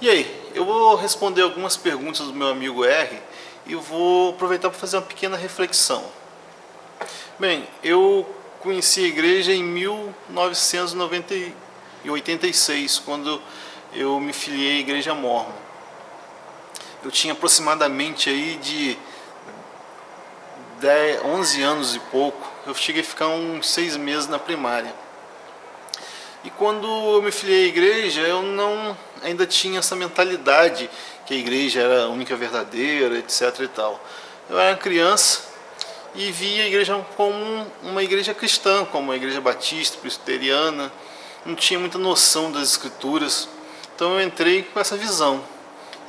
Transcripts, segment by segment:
E aí, eu vou responder algumas perguntas do meu amigo R e vou aproveitar para fazer uma pequena reflexão. Bem, eu conheci a igreja em 1986, quando eu me filiei à Igreja Mórmon. Eu tinha aproximadamente aí de 11 anos e pouco. Eu cheguei a ficar uns 6 meses na primária. E quando eu me filiei à igreja, eu não ainda tinha essa mentalidade que a igreja era a única verdadeira, etc. e tal. Eu era criança e via a igreja como uma igreja cristã, como uma igreja batista, presbiteriana. Não tinha muita noção das escrituras. Então eu entrei com essa visão.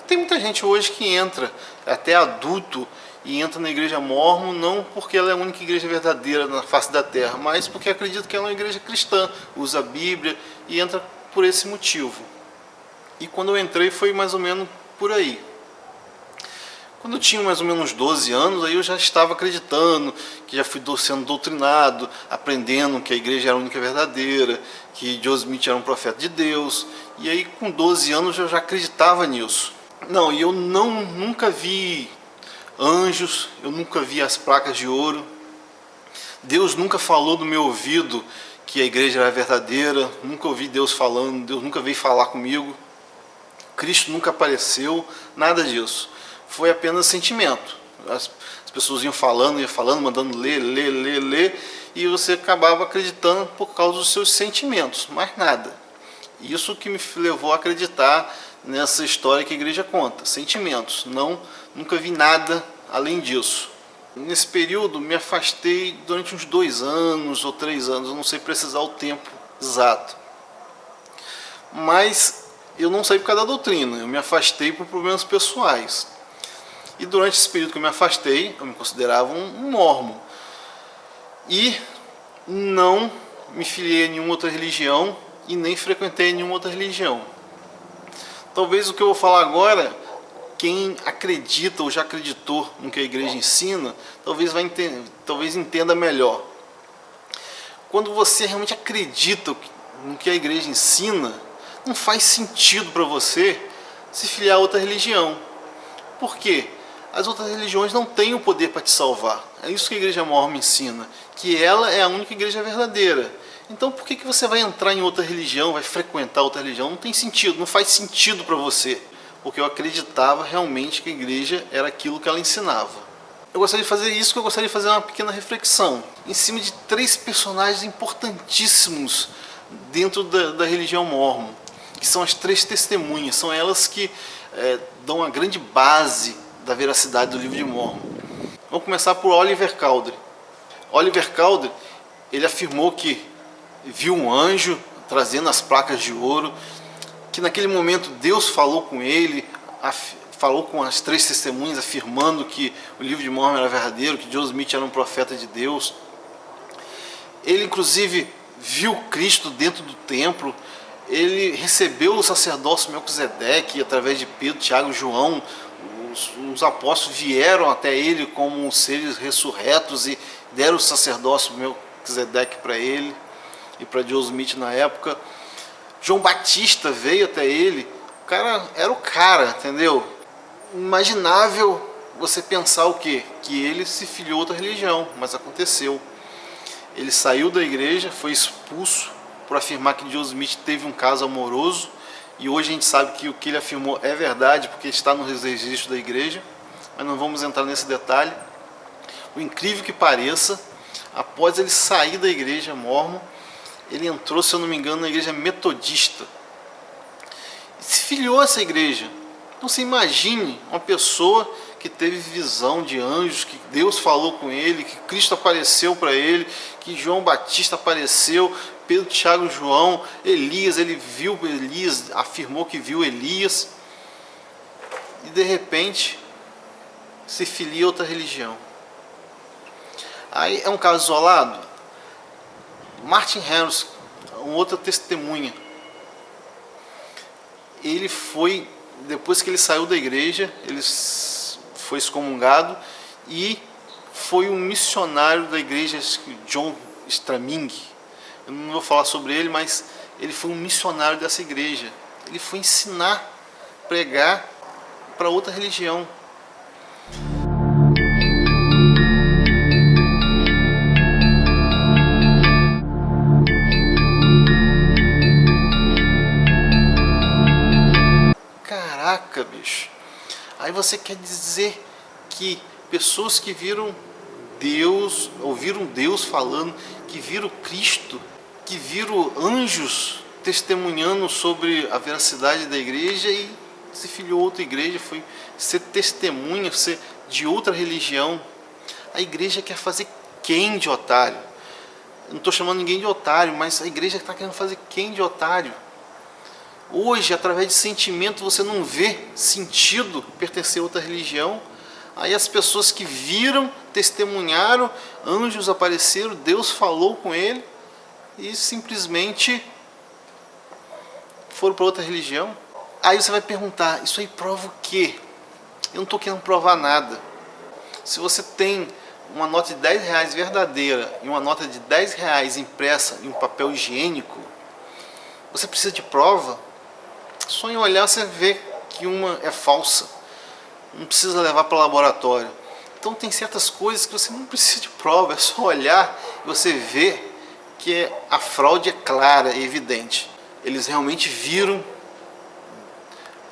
Tem muita gente hoje que entra, até adulto, e entra na igreja Mórmon não porque ela é a única igreja verdadeira na face da terra, mas porque acredita que ela é uma igreja cristã, usa a Bíblia e entra por esse motivo. E quando eu entrei foi mais ou menos por aí. Quando eu tinha mais ou menos uns 12 anos, aí eu já estava acreditando, que já fui sendo doutrinado, aprendendo que a igreja era a única verdadeira, que Joseph Smith era um profeta de Deus. E aí com 12 anos eu já acreditava nisso. Não, e eu nunca vi anjos, eu nunca vi as placas de ouro. Deus nunca falou no meu ouvido que a igreja era verdadeira, nunca ouvi Deus falando, Deus nunca veio falar comigo. Cristo nunca apareceu, nada disso. Foi apenas sentimento. As pessoas iam falando, mandando ler, e você acabava acreditando por causa dos seus sentimentos, mais nada. Isso que me levou a acreditar nessa história que a igreja conta, sentimentos, nunca vi nada além disso. Nesse período me afastei durante uns 2 anos ou 3 anos, eu não sei precisar o tempo exato. Mas eu não saí por causa da doutrina, eu me afastei por problemas pessoais. E durante esse período que eu me afastei, eu me considerava um mórmon. E não me filiei a nenhuma outra religião e nem frequentei nenhuma outra religião. Talvez o que eu vou falar agora, quem acredita ou já acreditou no que a igreja ensina, talvez entenda melhor. Quando você realmente acredita no que a igreja ensina, não faz sentido para você se filiar a outra religião. Por quê? As outras religiões não têm o poder para te salvar. É isso que a igreja Mórmon ensina, que ela é a única igreja verdadeira. Então por que você vai entrar em outra religião, vai frequentar outra religião? Não tem sentido, não faz sentido para você. Porque eu acreditava realmente que a igreja era aquilo que ela ensinava. Eu gostaria de fazer isso, que eu gostaria de fazer uma pequena reflexão em cima de 3 personagens importantíssimos dentro da religião Mórmon, que são as 3 testemunhas, são elas que dão a grande base da veracidade do livro de Mórmon. Vamos começar por Oliver Cowdery. Oliver Cowdery, ele afirmou que viu um anjo trazendo as placas de ouro, que naquele momento Deus falou com ele, falou com as 3 testemunhas, afirmando que o livro de Mórmon era verdadeiro, que Joseph Smith era um profeta de Deus. Ele inclusive viu Cristo dentro do templo, ele recebeu o sacerdócio Melquisedeque através de Pedro, Tiago e João. Os apóstolos vieram até ele como seres ressurretos e deram o sacerdócio Melquisedeque para ele e para Joseph Smith na época. João Batista veio até ele, o cara era o cara, entendeu? Imaginável você pensar o quê? Que ele se filiou a outra religião, mas aconteceu. Ele saiu da igreja, foi expulso por afirmar que Joseph Smith teve um caso amoroso, e hoje a gente sabe que o que ele afirmou é verdade, porque está no registro da igreja, mas não vamos entrar nesse detalhe. O incrível que pareça, após ele sair da igreja Mórmon, ele entrou, se eu não me engano, na igreja metodista. E se filiou a essa igreja. Então você imagine uma pessoa que teve visão de anjos, que Deus falou com ele, que Cristo apareceu para ele, que João Batista apareceu, Pedro, Tiago e João, Elias, ele viu Elias, afirmou que viu Elias, e de repente se filia a outra religião. Aí é um caso isolado. Martin Harris, uma outra testemunha, ele foi, depois que ele saiu da igreja, ele foi excomungado e foi um missionário da igreja John Straming. Eu não vou falar sobre ele, mas ele foi um missionário dessa igreja. Ele foi ensinar pregar para outra religião. Caraca, bicho. Aí você quer dizer que pessoas que viram Deus, ouviram Deus falando, que viram Cristo, que viram anjos testemunhando sobre a veracidade da igreja e se filiou a outra igreja, foi ser testemunha, ser de outra religião. A igreja quer fazer quem de otário? Eu não estou chamando ninguém de otário, mas a igreja está querendo fazer quem de otário? Hoje, através de sentimento, você não vê sentido pertencer a outra religião. Aí as pessoas que viram, testemunharam, anjos apareceram, Deus falou com ele e simplesmente foram para outra religião. Aí você vai perguntar, isso aí prova o quê? Eu não estou querendo provar nada. Se você tem uma nota de R$10 verdadeira e uma nota de R$10 impressa em um papel higiênico, você precisa de prova? Só em olhar você vê que uma é falsa. Não precisa levar para o laboratório. Então tem certas coisas que você não precisa de prova, é só olhar e você vê que a fraude é clara e evidente. Eles realmente viram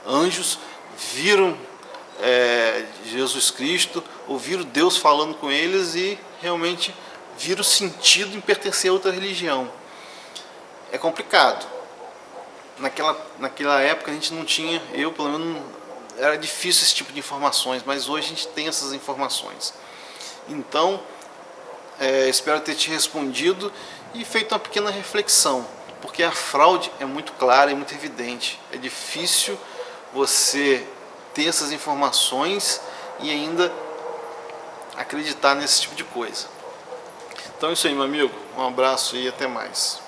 anjos, viram Jesus Cristo, ouviram Deus falando com eles e realmente viram sentido em pertencer a outra religião. É complicado. Naquela época a gente não tinha, eu pelo menos, era difícil esse tipo de informações, mas hoje a gente tem essas informações. Então, espero ter te respondido e feito uma pequena reflexão, porque a fraude é muito clara e muito evidente. É difícil você ter essas informações e ainda acreditar nesse tipo de coisa. Então é isso aí, meu amigo. Um abraço e até mais.